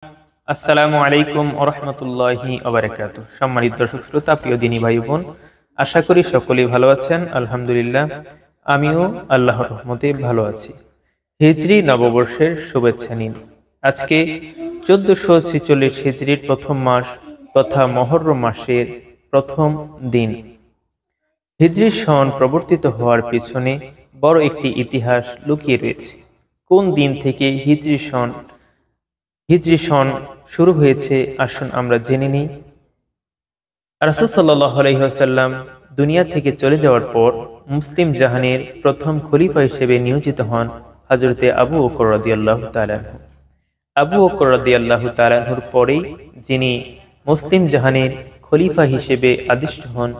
আসসালামু আলাইকুম ওয়া রাহমাতুল্লাহি ওয়া বারাকাতুহু। সম্মানিত দর্শক শ্রোতা, প্রিয় দিনী ভাই বোন, আশা করি সকলেই ভালো আছেন। আলহামদুলিল্লাহ, আমিও আল্লাহর রহমতে ভালো আছি। হিজরি নববর্ষের শুভেচ্ছা নিন। আজকে 1446 হিজরির প্রথম মাস তথা মুহররম মাসের প্রথম দিন। হিজরি সন প্রবর্তিত হওয়ার পিছনে বড় একটি ইতিহাস লুকিয়ে রয়েছে। কোন দিন থেকে হিজরি সন শুরু হয়েছে আসুন আমরা জেনে নিই। রাসূল সাল্লাল্লাহু আলাইহি ওয়াসাল্লাম দুনিয়া থেকে চলে যাওয়ার পর মুসলিম জাহানের প্রথম খলিফা হিসেবে নিয়োজিত হন হযরতে আবু বকর রাদিয়াল্লাহু তাআলা আনহু। আবু বকর রাদিয়াল্লাহু তাআলা আনহুর পরেই যিনি মুসলিম জাহানের খলিফা হিসেবে আদিষ্ট হন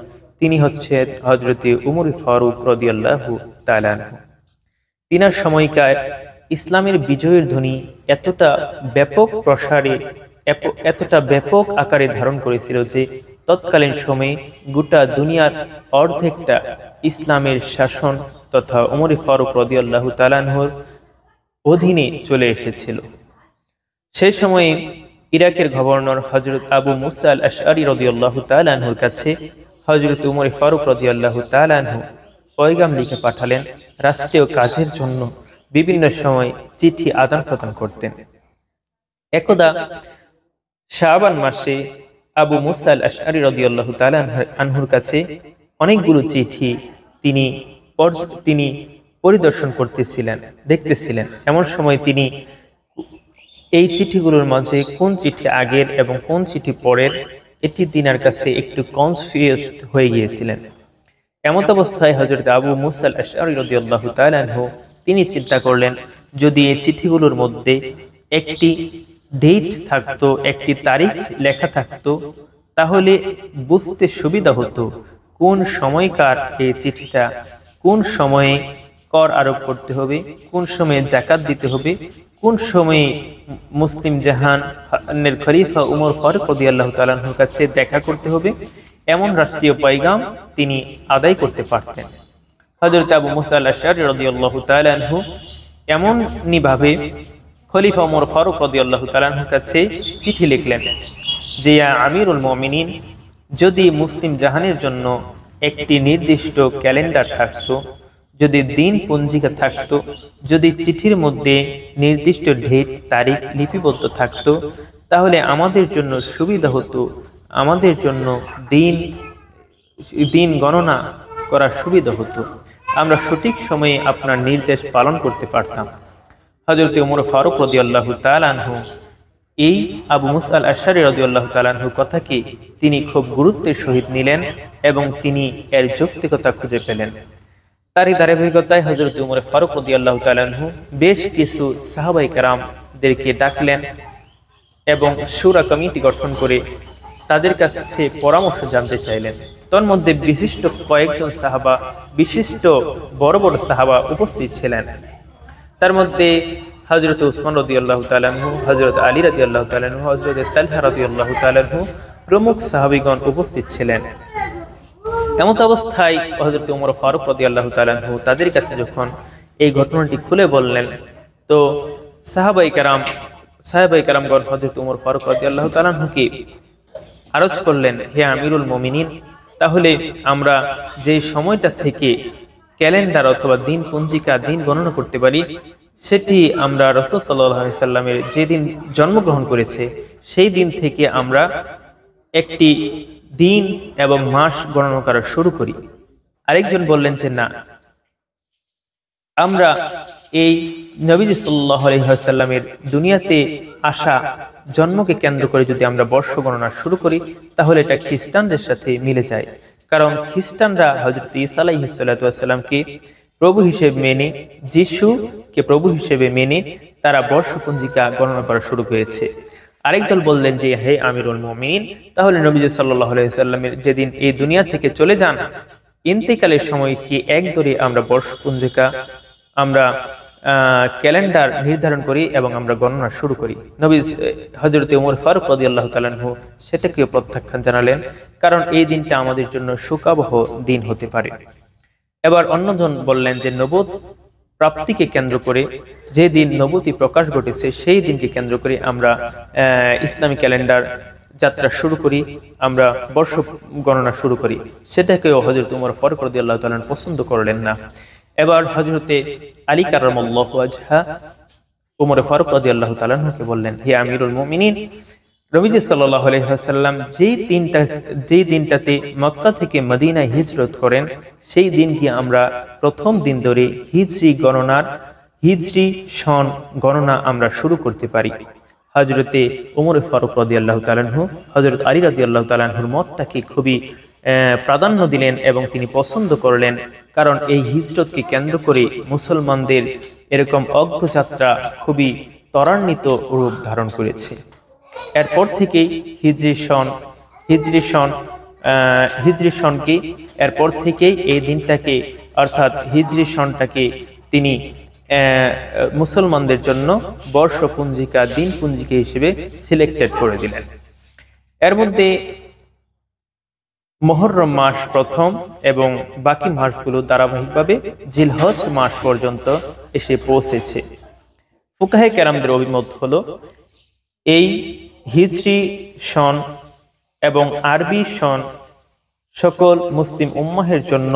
তিনি হচ্ছেন হযরতে উমর ফারুক রাদিয়াল্লাহু তাআলা আনহু। তিনার সময়কার ইসলামের বিজয়ের ধ্বনি এতটা ব্যাপক প্রসারে এতটা ব্যাপক আকারে ধারণ করেছিল যে তৎকালীন সময়ে গোটা দুনিয়ার অর্ধেকটা ইসলামের শাসন তথা উমর ফারুক রাদিয়াল্লাহু তাআলা আনহুর অধীনে চলে এসেছিল। সেই সময়ে ইরাকের গভর্নর হযরত আবু মুসা আল আশআরী রাদিয়াল্লাহু তাআলা আনহুর কাছে হযরত উমর ফারুক রাদিয়াল্লাহু তাআলা আনহু পয়গাম লিখে পাঠালেন। রাষ্ট্রীয় কাজের জন্য বিভিন্ন সময় চিঠি আদান প্রদান করতেন। একদা শাবান মাসে আবু মুসা আল আশআরী রাদিয়াল্লাহু তাআলা আনহুর কাছে অনেকগুলো চিঠি তিনি পরিদর্শন দেখতেছিলেন। এমন সময় তিনি এই চিঠিগুলোর মাঝে কোন চিঠি আগের এবং কোন চিঠি পরের এটি তিনার কাছে একটু কনফিউজড হয়ে গিয়েছিলেন। এমত অবস্থায় হযরত আবু মুসা আল আশআরী রাদিয়াল্লাহু তাআলা আনহু তিনি চিন্তা করলেন, যদি এই চিঠিগুলোর মধ্যে একটি ডেট থাকতো, একটি তারিখ লেখা থাকতো, তাহলে বুঝতে সুবিধা হতো কোন সময়কার এই চিঠিটা, কোন সময়ে কর আরোপ করতে হবে, কোন সময়ে যাকাত দিতে হবে, কোন সময়ে মুসলিম জাহানের খলিফা উমর ফারুক রাদিয়াল্লাহু তাআলা আনহুর কাছে দেখা করতে হবে। এমন রাষ্ট্রীয় পয়গাম তিনি আদায় করতে পারতেন। হযরত আবু মুসা আল আশআরী রাদিয়াল্লাহু তাআলা আনহু এমনইভাবে খলিফা উমর ফারুক রাদিয়াল্লাহু তাআলা আনহুর কাছে চিঠি লিখলেন যে, ইয়া আমিরুল মুমিনিন, যদি মুসলিম জাহানের জন্য একটি নির্দিষ্ট ক্যালেন্ডার থাকতো, যদি দিন পঞ্জিকা থাকতো, যদি চিঠির মধ্যে নির্দিষ্ট ডেট তারিখ লিপিবদ্ধ থাকতো, তাহলে আমাদের জন্য সুবিধা হতো, আমাদের জন্য দিন গণনা করার সুবিধা হতো, আমরা সঠিক সময়ে আপনার নির্দেশ পালন করতে পারতাম। হযরত উমর ফারুক রাদিয়াল্লাহু তাআলা আনহু এই আবু মুসা আল আশআরী রাদিয়াল্লাহু তাআলা আনহুর কথাকে তিনি খুব গুরুত্বের সহিত নিলেন এবং তিনি এর যৌক্তিকতা খুঁজে পেলেন। তারই ধারাবাহিকতায় হযরত উমর ফারুক রাদিয়াল্লাহু তাআলা আনহু বেশ কিছু সাহাবায়ে কেরামদেরকে ডাকলেন এবং শূরা কমিটি গঠন করে তাদের কাছে পরামর্শ জানতে চাইলেন। তার মধ্যে বিশিষ্ট কয়েকজন সাহাবা, বিশিষ্ট বড় বড় সাহাবা উপস্থিত ছিলেন। তার মধ্যে হযরত উসমান রাদিয়াল্লাহু তাআলা আনহু, হযরত আলী রাদিয়াল্লাহু তাআলা আনহু, হযরত তালহা রাদিয়াল্লাহু তাআলা আনহু প্রমুখ সাহাবীগণ উপস্থিত ছিলেন। এমত অবস্থায় হযরত উমর ফারুক রাদিয়াল্লাহু তাআলা আনহু তাদের কাছে যখন এই ঘটনাটি খুলে বললেন, তো সাহাবায়ে কেরামগণ হযরত উমর ফারুক রাদিয়াল্লাহু তাআলা আনহুকে আরজ করলেন, হে আমিরুল মুমিনিন, তাহলে আমরা যে সময়টা থেকে ক্যালেন্ডার অথবা দিন পঞ্জিকা, দিন গণনা করতে পারি, সেটি আমরা রাসূল সাল্লাল্লাহু আলাইহি সাল্লামের যেদিন জন্মগ্রহণ করেছে সেই দিন থেকে আমরা একটি দিন এবং মাস গণনা করা শুরু করি। আরেকজন বললেন যে না, আমরা এই নবীজি সাল্লাল্লাহু আলাইহি ওয়াসাল্লামের দুনিয়াতে আসা জন্মকে কেন্দ্র করে যদি আমরা বর্ষ গণনা শুরু করি, তাহলে এটা খ্রিস্টানদের সাথে মিলে যায়। কারণ খ্রিস্টানরা হযরত ঈসা আলাইহিস সালাতু ওয়াস সালামকে প্রভু হিসেবে মেনে, যিশুকে প্রভু হিসেবে মেনে তারা বর্ষপঞ্জিকা গণনা করা শুরু করেছে। আরেক দল বললেন যে, হে আমিরুল মুমিনিন, তাহলে নবী সাল্লাল্লাহু আলাইহি ওয়াসাল্লামের যেদিন এই দুনিয়া থেকে চলে যান, ইন্তেকালের সময় কি এক ধরে আমরা বর্ষপঞ্জিকা, আমরা ক্যালেন্ডার নির্ধারণ করি এবং আমরা গণনা শুরু করি। নবী হযরত উমর ফারুক রাদিয়াল্লাহু তাআলা আনহু সেটাকে প্রত্যাখ্যান জানালেন, কারণ এই দিনটা আমাদের জন্য সুকাবহ দিন হতে পারে। এবার অন্যজন বললেন যে নবুয়ত প্রাপ্তিকে কেন্দ্র করে, যে দিন নবুতি প্রকাশ ঘটেছে সেই দিনকে কেন্দ্র করে আমরা ইসলামী ক্যালেন্ডার যাত্রা শুরু করি, আমরা বর্ষ গণনা শুরু করি। সেটাকেও হযরত উমর ফারুক রাদিয়াল্লাহু তাআলা পছন্দ করলেন না। এবার হযরতে আলী কাররামাল্লাহু ওয়াজহা উমর ফারুক রাদিয়াল্লাহু তাআলাকে বললেন, হে আমিরুল মুমিনিন, নবীজি সাল্লাল্লাহু আলাইহি ওয়াসাল্লাম যেই দিনটাতে মক্কা থেকে মদিনায় হিজরত করেন, সেই দিনকে আমরা প্রথম দিন ধরে হিজরি সন গণনা আমরা শুরু করতে পারি। হযরতে উমর ফারুক রাদিয়াল্লাহু তাআলা হযরত আলী রাদিয়াল্লাহু তাআলার মতটাকে খুবই প্রাধান্য দিলেন এবং তিনি পছন্দ করলেন, কারণ এই হিজরতকে কেন্দ্র করে মুসলমানদের এরকম অগ্রযাত্রা খুবই ত্বরান্বিত রূপ ধারণ করেছে। এরপর থেকেই হিজরি সনকে এরপর থেকেই এই দিনটাকে অর্থাৎ হিজরি সনটাকে তিনি মুসলমানদের জন্য বর্ষপঞ্জিকা দিনপঞ্জিকা হিসেবে সিলেক্টেড করে দিলেন। এর মধ্যে মুহররম মাস প্রথম এবং বাকি মাসগুলো ধারাবাহিকভাবে জিলহজ মাস পর্যন্ত এসে পৌঁছেছে। ফুকাহে কেরামদের অভিমত হলো এই হিজরি সন এবং আরবি সন সকল মুসলিম উম্মাহের জন্য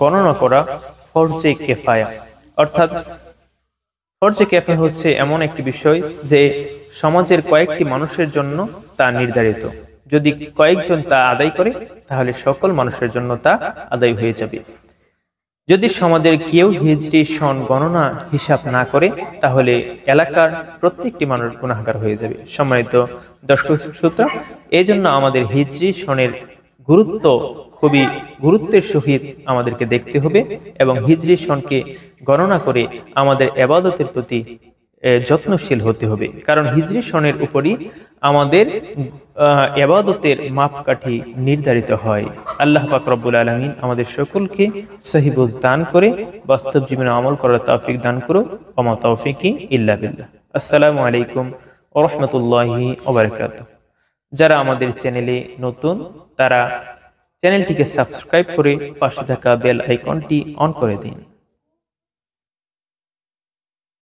গণনা করা ফরজে কেফায়া। অর্থাৎ ফরজে কেফায়া হচ্ছে এমন একটি বিষয় যে সমাজের কয়েকটি মানুষের জন্য তা নির্ধারিত। যদি কয়েকজন তা আদায় করে তাহলে সকল মানুষের জন্য তা আদায় হয়ে যাবে। যদি সমাজের কেউ হিজরি সন গণনা হিসাব না করে তাহলে এলাকার প্রত্যেকটি মানুষ গুনাহগার হয়ে যাবে। সম্মানিত দর্শক শ্রোতা, এই জন্য আমাদের হিজরি সনের গুরুত্ব খুবই গুরুত্বের সহিত আমাদেরকে দেখতে হবে এবং হিজরি সনকে গণনা করে আমাদের ইবাদতের প্রতি যত্নশীল হতে হবে, কারণ হিজরি সনের উপরই আমাদের ইবাদতের মাপকাঠি নির্ধারিত হয়। আল্লাহ পাক রব্বুল আলামিন আমাদের সকলকে সহিহ বুঝ দান করে বাস্তব জীবনে আমল করার তৌফিক দান করো। ওয়া মা তাওফিকি ইল্লা বিল্লাহ। আসসালামু আলাইকুম ওয়া রাহমাতুল্লাহি ওয়া বারাকাতুহু। যারা আমাদের চ্যানেলে নতুন তারা চ্যানেলটিকে সাবস্ক্রাইব করে পাশে থাকা বেল আইকনটি অন করে দিন।